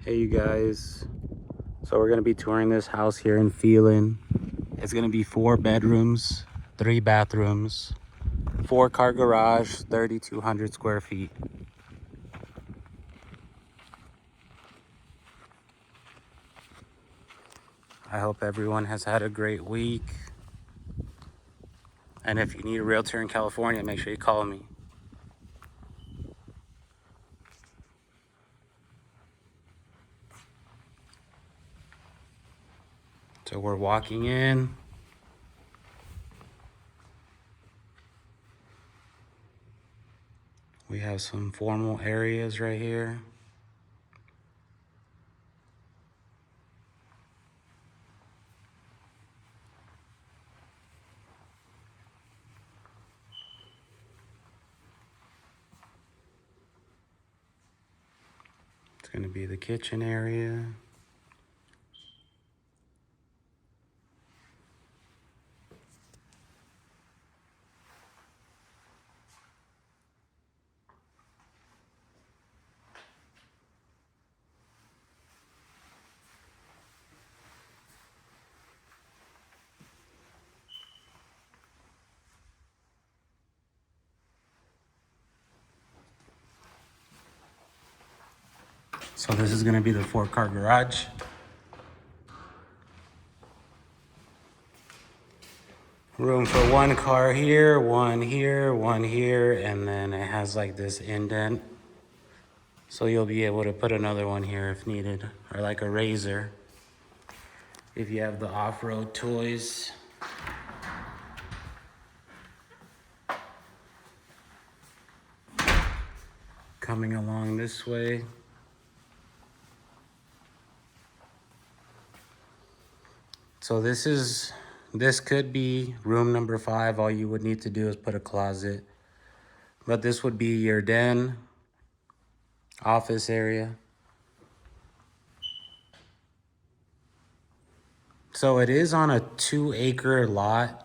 Hey you guys, so we're gonna be touring this house here in Phelan. It's gonna be 4 bedrooms, 3 bathrooms, 4-car garage, 3,200 square feet. I hope everyone has had a great week. And if you need a realtor in California, make sure you call me. So we're walking in. We have some formal areas right here. It's gonna be the kitchen area. So this is gonna be the 4-car garage. Room for 1 car here, 1 here, 1 here, and then it has like this indent. So you'll be able to put another one here if needed, or like a razor if you have the off-road toys. Coming along this way. So this could be room number 5. All you would need to do is put a closet. But this would be your den, office area. So it is on a 2-acre lot.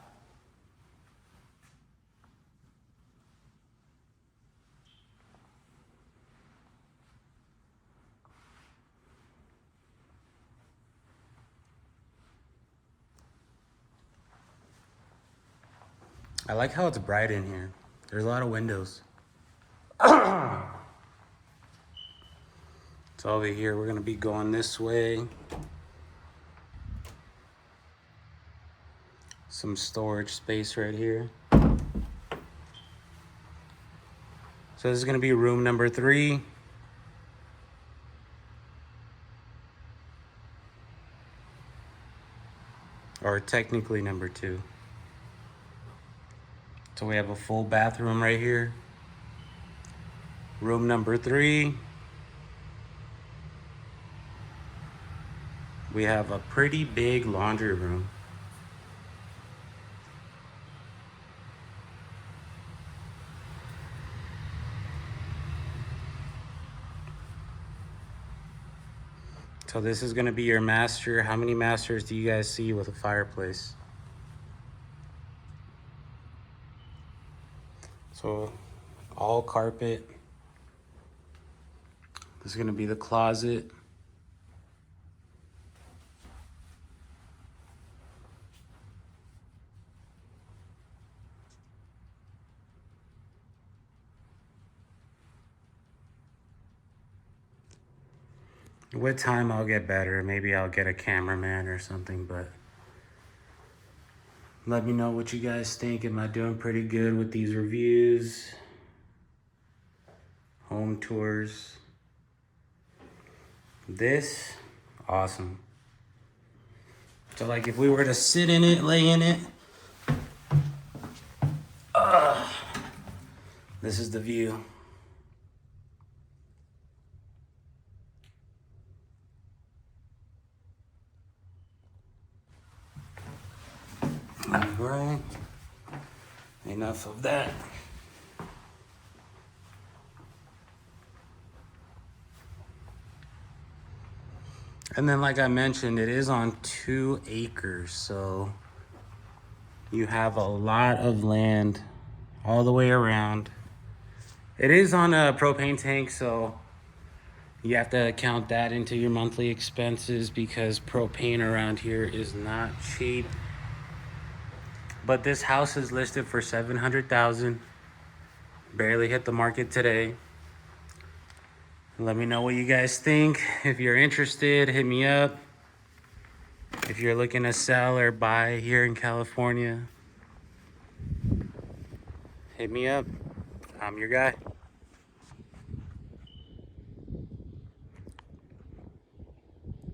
I like how it's bright in here. There's a lot of windows. So over here, we're gonna be going this way. Some storage space right here. So this is gonna be room number 3. Or technically number 2. So we have a full bathroom right here. Room number 3. We have a pretty big laundry room. So this is gonna be your master. How many masters do you guys see with a fireplace? So all carpet. This is gonna be the closet. With time, I'll get better. Maybe I'll get a cameraman or something, but let me know what you guys think. Am I doing pretty good with these reviews? Home tours. This, awesome. So like if we were to sit in it, lay in it, this is the view. All right, enough of that. And then like I mentioned, it is on 2 acres, so you have a lot of land all the way around. It is on a propane tank, so You have to count that into your monthly expenses because propane around here is not cheap. But this house is listed for $700,000. Barely hit the market today. Let me know what you guys think. If you're interested, hit me up. If you're looking to sell or buy here in California, hit me up. I'm your guy.